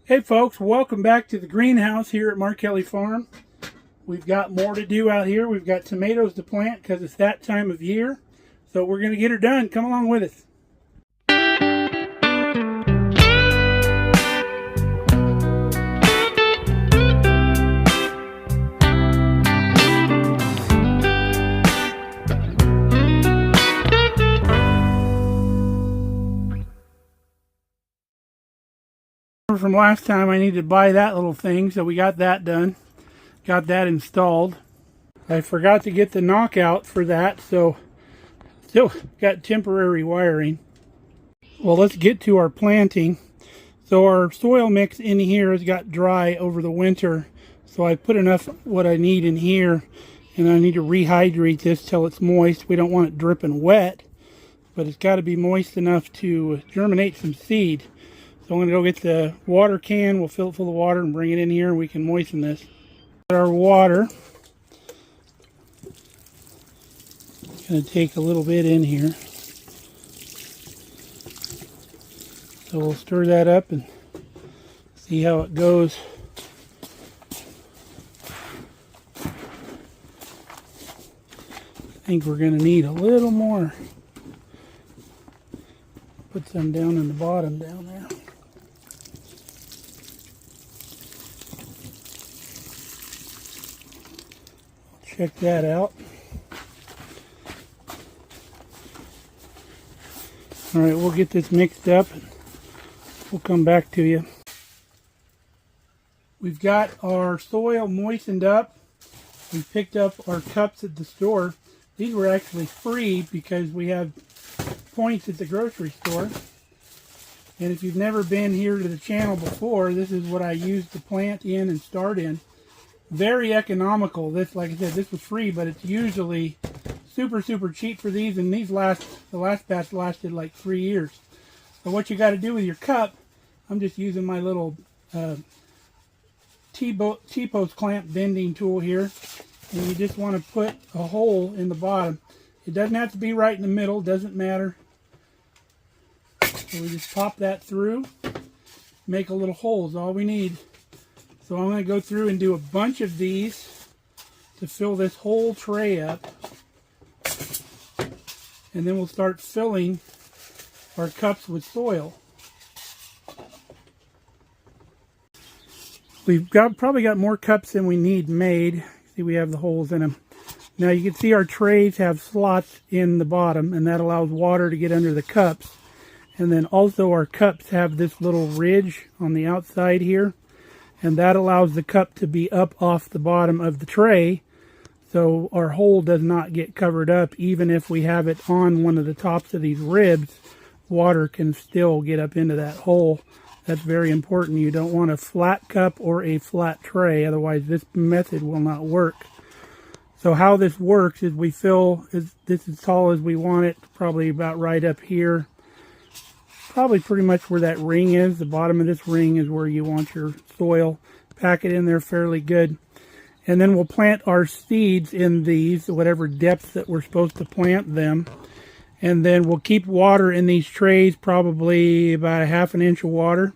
Hey folks, welcome back to the greenhouse here at Markelly Farm. We've got more to do out here. We've got tomatoes to plant because it's that time of year. So we're going to get her done. Come along with us. From last time, I needed to buy that little thing, so we got that done. Got that installed. I forgot to get the knockout for that, so still got temporary wiring. Well, let's get to our planting. So our soil mix in here has got dry over the winter, so I put enough what I need in here, and I need to rehydrate this till it's moist. We don't want it dripping wet, but it's got to be moist enough to germinate some seed. So I'm going to go get the water can, we'll fill it full of water and bring it in here and we can moisten this. Got our water. Going to take a little bit in here. So we'll stir that up and see how it goes. I think we're going to need a little more. Put some down in the bottom down there. Check that out. Alright, we'll get this mixed up and we'll come back to you. We've got our soil moistened up. We picked up our cups at the store. These were actually free because we have points at the grocery store. And if you've never been here to the channel before, this is what I use to plant in and start in. Very economical. This, like I said, this was free, but it's usually super cheap for these, and these the last batch lasted like 3 years. So what you got to do with your cup, I'm just using my little T-post clamp bending tool here, and you just want to put a hole in the bottom. It doesn't have to be right in the middle, doesn't matter. So we just pop that through, make a little hole is all we need. So I'm going to go through and do a bunch of these to fill this whole tray up. And then we'll start filling our cups with soil. We've probably got more cups than we need made. See, we have the holes in them. Now you can see our trays have slots in the bottom, and that allows water to get under the cups. And then also our cups have this little ridge on the outside here. And that allows the cup to be up off the bottom of the tray, so our hole does not get covered up. Even if we have it on one of the tops of these ribs, water can still get up into that hole. That's very important. You don't want a flat cup or a flat tray, otherwise this method will not work. So how this works is we fill this as tall as we want it, probably about right up here. Probably pretty much where that ring is. The bottom of this ring is where you want your soil. Pack it in there fairly good. And then we'll plant our seeds in these, whatever depth that we're supposed to plant them. And then we'll keep water in these trays, probably about a ½ inch of water.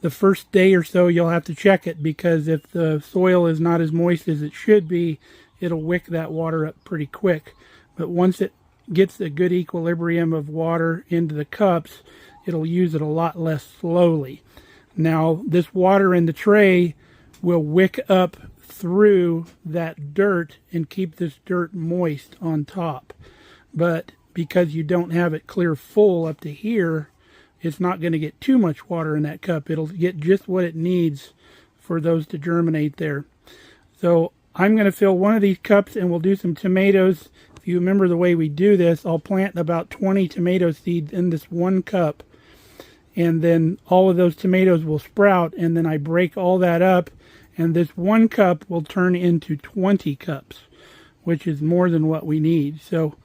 The first day or so you'll have to check it, because if the soil is not as moist as it should be, it'll wick that water up pretty quick. But once it gets a good equilibrium of water into the cups, it'll use it a lot less slowly. Now, this water in the tray will wick up through that dirt and keep this dirt moist on top. But because you don't have it clear full up to here, it's not going to get too much water in that cup. It'll get just what it needs for those to germinate there. So I'm going to fill one of these cups and we'll do some tomatoes. If you remember the way we do this, I'll plant about 20 tomato seeds in this one cup. And then all of those tomatoes will sprout, and then I break all that up, and this one cup will turn into 20 cups, which is more than what we need. So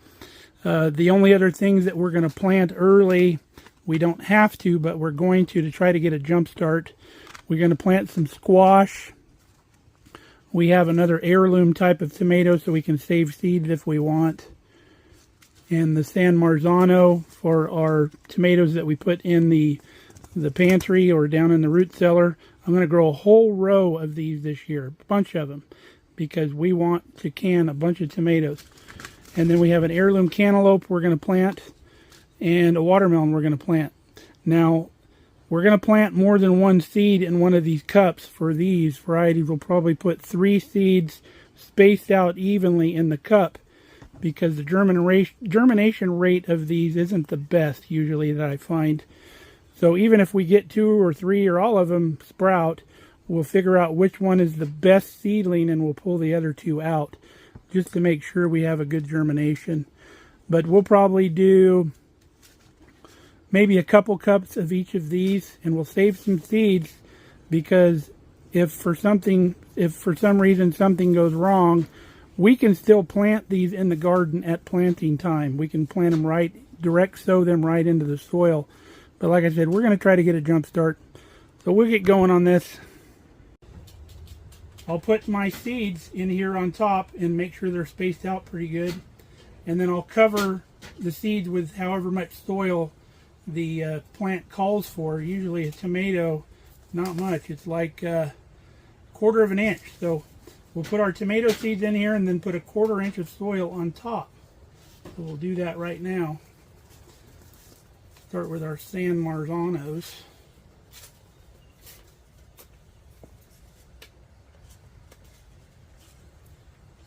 the only other things that we're going to plant early, we don't have to, but we're going to try to get a jump start. We're going to plant some squash. We have another heirloom type of tomato, so we can save seeds if we want. And the San Marzano for our tomatoes that we put in the the pantry or down in the root cellar. I'm going to grow a whole row of these this year, a bunch of them, because we want to can a bunch of tomatoes. And then we have an heirloom cantaloupe we're going to plant, and a watermelon we're going to plant. Now, we're going to plant more than one seed in one of these cups. For these varieties, we'll probably put 3 seeds spaced out evenly in the cup, because the germination rate of these isn't the best usually that I find. So even if we get 2 or 3 or all of them sprout, we'll figure out which one is the best seedling and we'll pull the other 2 out just to make sure we have a good germination. But we'll probably do maybe a couple cups of each of these, and we'll save some seeds, because if for some reason something goes wrong, we can still plant these in the garden at planting time. We can plant them right, direct sow them right into the soil. But like I said, we're going to try to get a jump start. So we'll get going on this. I'll put my seeds in here on top and make sure they're spaced out pretty good. And then I'll cover the seeds with however much soil the plant calls for. Usually a tomato, not much. It's like a 1/4 of an inch. So we'll put our tomato seeds in here and then put a 1/4 inch of soil on top. So we'll do that right now. Start with our San Marzanos.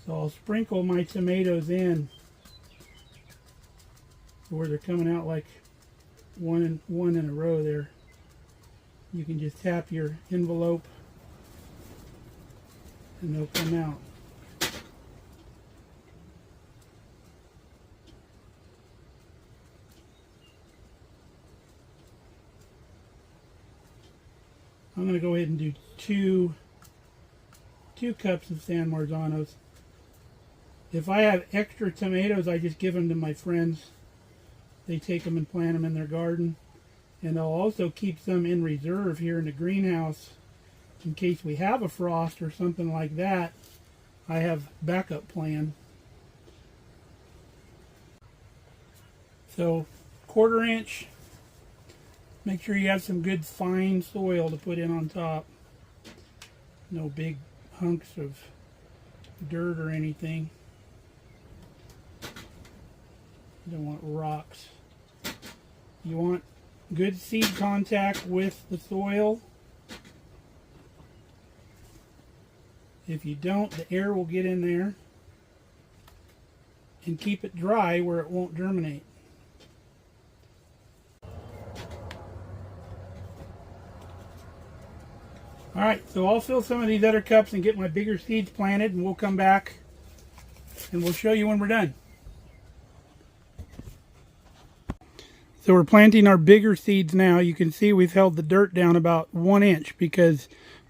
So I'll sprinkle my tomatoes in where they're coming out like one in a row there. You can just tap your envelope and they'll come out. I'm going to go ahead and do two cups of San Marzanos. If I have extra tomatoes, I just give them to my friends. They take them and plant them in their garden. And I'll also keep some in reserve here in the greenhouse in case we have a frost or something like that. I have backup plan. So 1/4 inch. Make sure you have some good fine soil to put in on top. No big hunks of dirt or anything. You don't want rocks. You want good seed contact with the soil. If you don't, the air will get in there. And keep it dry where it won't germinate. Alright, so I'll fill some of these other cups and get my bigger seeds planted, and we'll come back and we'll show you when we're done. So we're planting our bigger seeds now. You can see we've held the dirt down about 1 inch because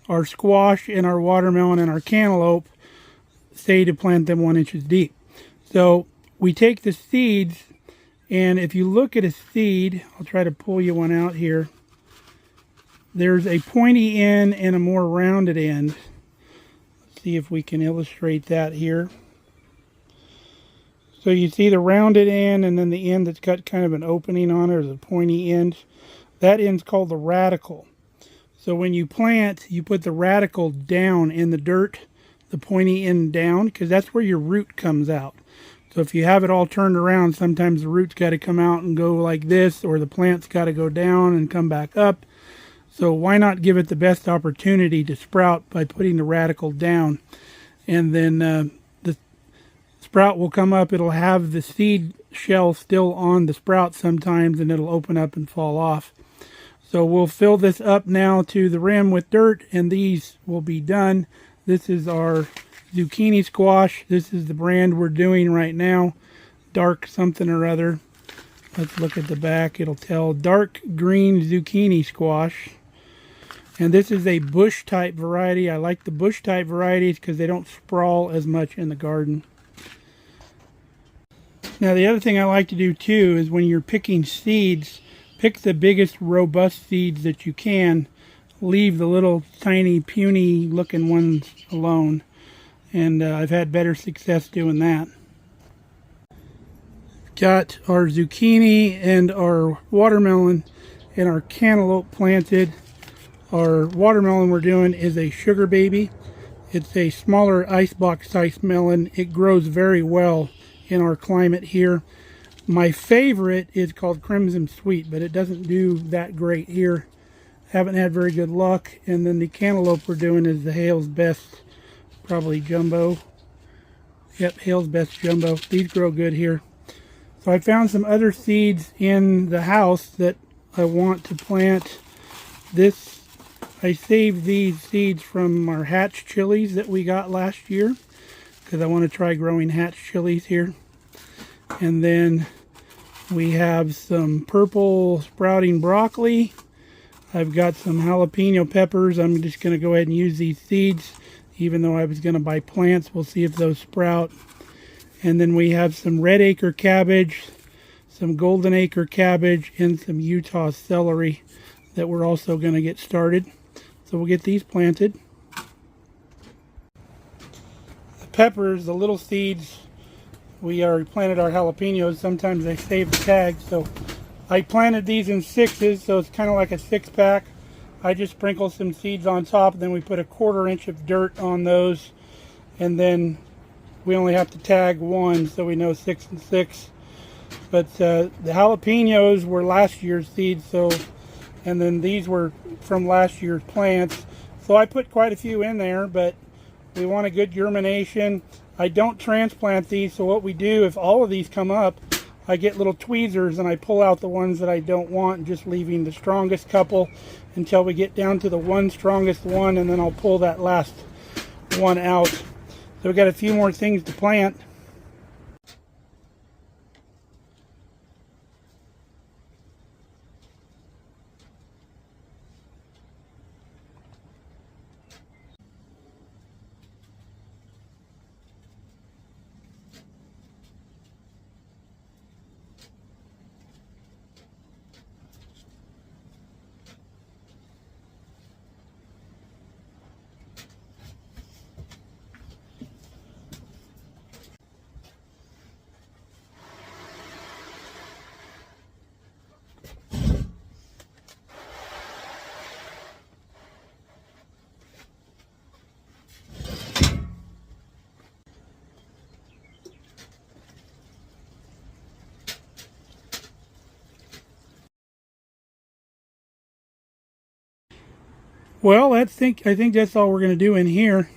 our squash and our watermelon and our cantaloupe say to plant them 1 inch deep. So we take the seeds, and if you look at a seed, I'll try to pull you one out here. There's a pointy end and a more rounded end. Let's see if we can illustrate that here. So you see the rounded end, and then the end that's got kind of an opening on it, or the pointy end. That end's called the radicle. So when you plant, you put the radicle down in the dirt, the pointy end down, because that's where your root comes out. So if you have it all turned around, sometimes the root's got to come out and go like this, or the plant's got to go down and come back up. So why not give it the best opportunity to sprout by putting the radicle down? And then the sprout will come up. It'll have the seed shell still on the sprout sometimes, and it'll open up and fall off. So we'll fill this up now to the rim with dirt, and these will be done. This is our zucchini squash. This is the brand we're doing right now, dark something or other. Let's look at the back. It'll tell dark green zucchini squash. And this is a bush type variety. I like the bush type varieties because they don't sprawl as much in the garden. Now the other thing I like to do too is when you're picking seeds, pick the biggest robust seeds that you can. Leave the little tiny puny looking ones alone. And I've had better success doing that. Got our zucchini and our watermelon, and our cantaloupe planted. Our watermelon we're doing is a sugar baby. It's a smaller icebox size melon. It grows very well in our climate here. My favorite is called Crimson Sweet, but it doesn't do that great here. Haven't had very good luck. And then the cantaloupe we're doing is the Hale's Best, probably Jumbo. Yep, Hale's Best Jumbo. These grow good here. So I found some other seeds in the house that I want to plant. I saved these seeds from our hatch chilies that we got last year because I want to try growing hatch chilies here. And then we have some purple sprouting broccoli. I've got some jalapeno peppers. I'm just going to go ahead and use these seeds, even though I was going to buy plants. We'll see if those sprout. And then we have some red acre cabbage, some golden acre cabbage, and some Utah celery that we're also going to get started. So we'll get these planted. The peppers, the little seeds, we already planted our jalapenos. Sometimes they save the tag. So I planted these in 6s, so it's kind of like a 6-pack. I just sprinkled some seeds on top, and then we put a 1/4 inch of dirt on those. And then we only have to tag 1, so we know 6 and 6. But the jalapenos were last year's seeds, and then these were from last year's plants. So I put quite a few in there, but we want a good germination. I don't transplant these, so what we do, if all of these come up, I get little tweezers and I pull out the ones that I don't want, just leaving the strongest couple until we get down to the one strongest one, and then I'll pull that last one out. So we've got a few more things to plant. Well, I think that's all we're going to do in here.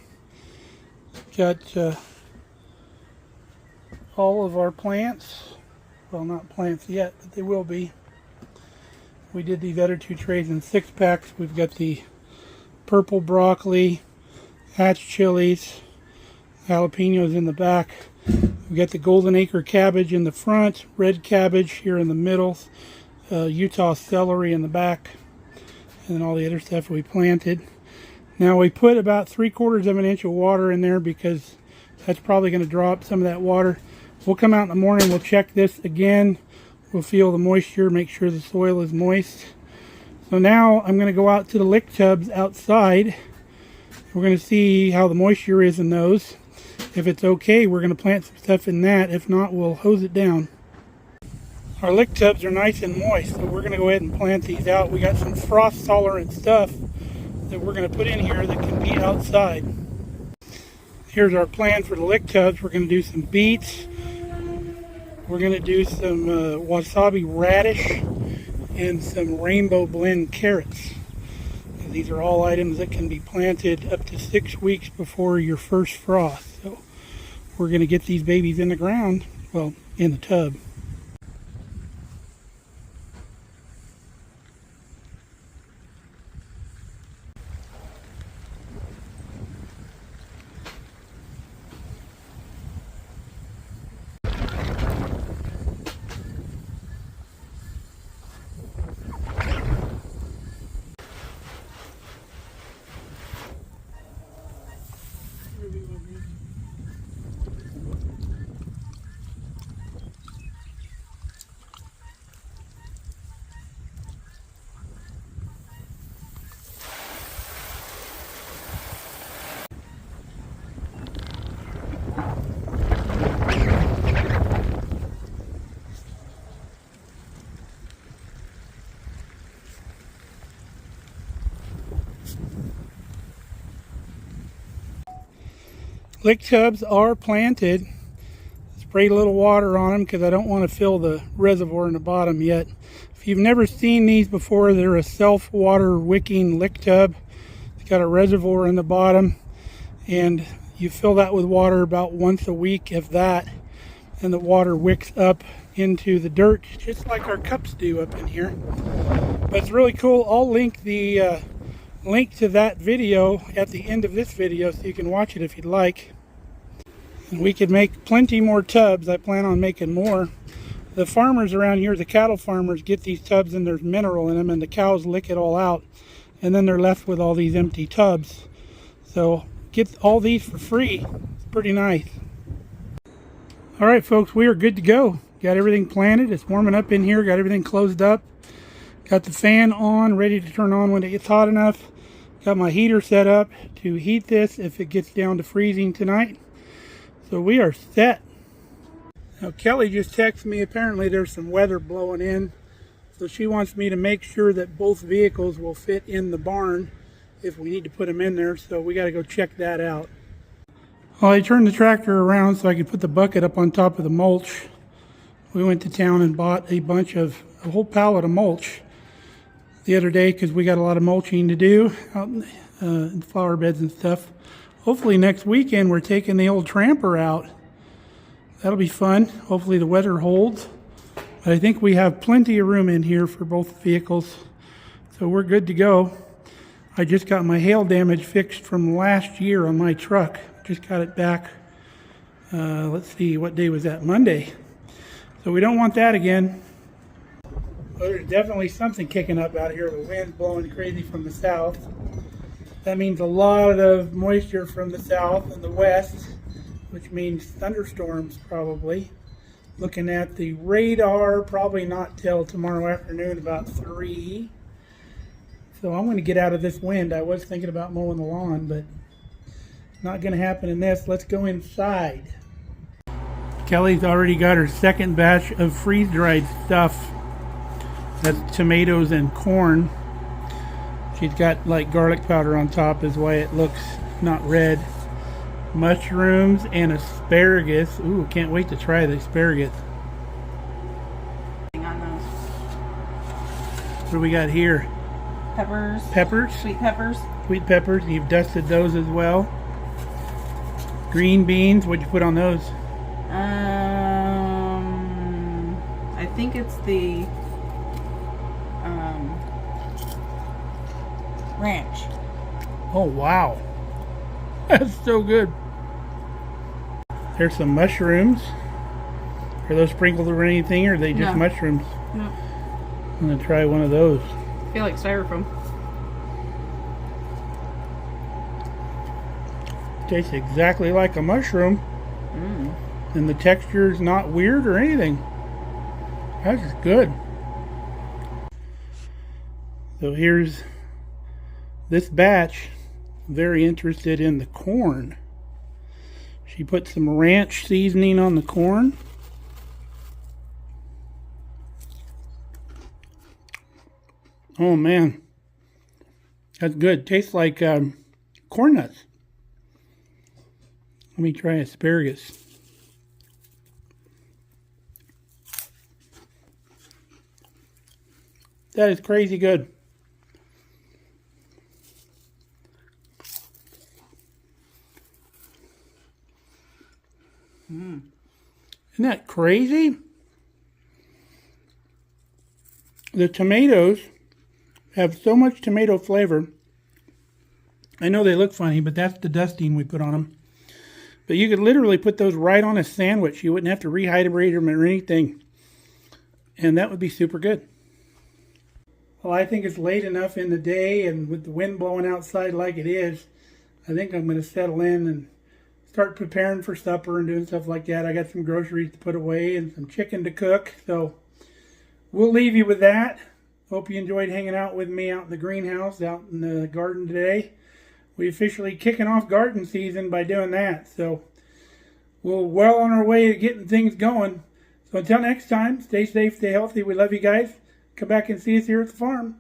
Got all of our plants. Well, not plants yet, but they will be. We did these other 2 trays in 6-packs. We've got the purple broccoli, hatch chilies, jalapenos in the back. We've got the golden acre cabbage in the front, red cabbage here in the middle, Utah celery in the back, and then all the other stuff we planted. Now we put about 3/4 of an inch of water in there because that's probably going to draw up some of that water. We'll come out in the morning, we'll check this again. We'll feel the moisture, make sure the soil is moist. So now I'm going to go out to the lick tubs outside. We're going to see how the moisture is in those. If it's okay, we're going to plant some stuff in that. If not, we'll hose it down. Our lick tubs are nice and moist, so we're going to go ahead and plant these out. We got some frost tolerant stuff that we're going to put in here that can be outside. Here's our plan for the lick tubs. We're going to do some beets. We're going to do some wasabi radish and some rainbow blend carrots. And these are all items that can be planted up to 6 weeks before your first frost. So we're going to get these babies in the ground, well, in the tub. Lick tubs are planted. Sprayed a little water on them because I don't want to fill the reservoir in the bottom yet. If you've never seen these before, they're a self-water wicking lick tub. It's got a reservoir in the bottom, and you fill that with water about once a week, if that, and the water wicks up into the dirt, just like our cups do up in here. But it's really cool. I'll link the link to that video at the end of this video so you can watch it if you'd like. And we could make plenty more tubs. I plan on making more. The farmers around here, the cattle farmers, get these tubs and there's mineral in them, and the cows lick it all out, and then they're left with all these empty tubs. So get all these for free. It's pretty nice. All right, folks, we are good to go. Got everything planted. It's warming up in here. Got everything closed up. Got the fan on, ready to turn on when it gets hot enough. Got my heater set up to heat this if it gets down to freezing tonight. So we are set. Now Kelly just texted me, apparently there's some weather blowing in. So she wants me to make sure that both vehicles will fit in the barn if we need to put them in there. So we got to go check that out. Well, I turned the tractor around so I could put the bucket up on top of the mulch. We went to town and bought a whole pallet of mulch the other day because we got a lot of mulching to do out in flower beds and stuff. Hopefully next weekend we're taking the old tramper out. That'll be fun. Hopefully the weather holds. But I think we have plenty of room in here for both vehicles. So we're good to go. I just got my hail damage fixed from last year on my truck. Just got it back, let's see, what day was that? Monday. So we don't want that again. Well, there's definitely something kicking up out here. The wind's blowing crazy from the south. That means a lot of moisture from the south and the west, which means thunderstorms probably. Looking at the radar, probably not till tomorrow afternoon about 3. So I'm going to get out of this wind. I was thinking about mowing the lawn, but not going to happen in this. Let's go inside. Kelly's already got her second batch of freeze-dried stuff. That's tomatoes and corn. She's got like garlic powder on top is why it looks not red. Mushrooms and asparagus. Ooh, can't wait to try the asparagus. On those. What do we got here? Peppers. Peppers? Sweet peppers. Sweet peppers. You've dusted those as well. Green beans. What'd you put on those? I think it's the ranch. Oh, wow. That's so good. There's some mushrooms. Are those sprinkled or anything, or are they just mushrooms? No. I'm going to try one of those. I feel like styrofoam. Tastes exactly like a mushroom. And the texture is not weird or anything. That's good. So here's this batch. Very interested in the corn. She put some ranch seasoning on the corn. Oh man, that's good. Tastes like corn nuts. Let me try asparagus. That is crazy good. Isn't that crazy? The tomatoes have so much tomato flavor. I know they look funny, but that's the dusting we put on them. But you could literally put those right on a sandwich. You wouldn't have to rehydrate them or anything. And that would be super good. Well, I think it's late enough in the day, and with the wind blowing outside like it is, I think I'm going to settle in and start preparing for supper and doing stuff like that. I got some groceries to put away and some chicken to cook. So we'll leave you with that. Hope you enjoyed hanging out with me out in the greenhouse, out in the garden today. We officially kicking off garden season by doing that. So we're well on our way to getting things going. So until next time, stay safe, stay healthy. We love you guys. Come back and see us here at the farm.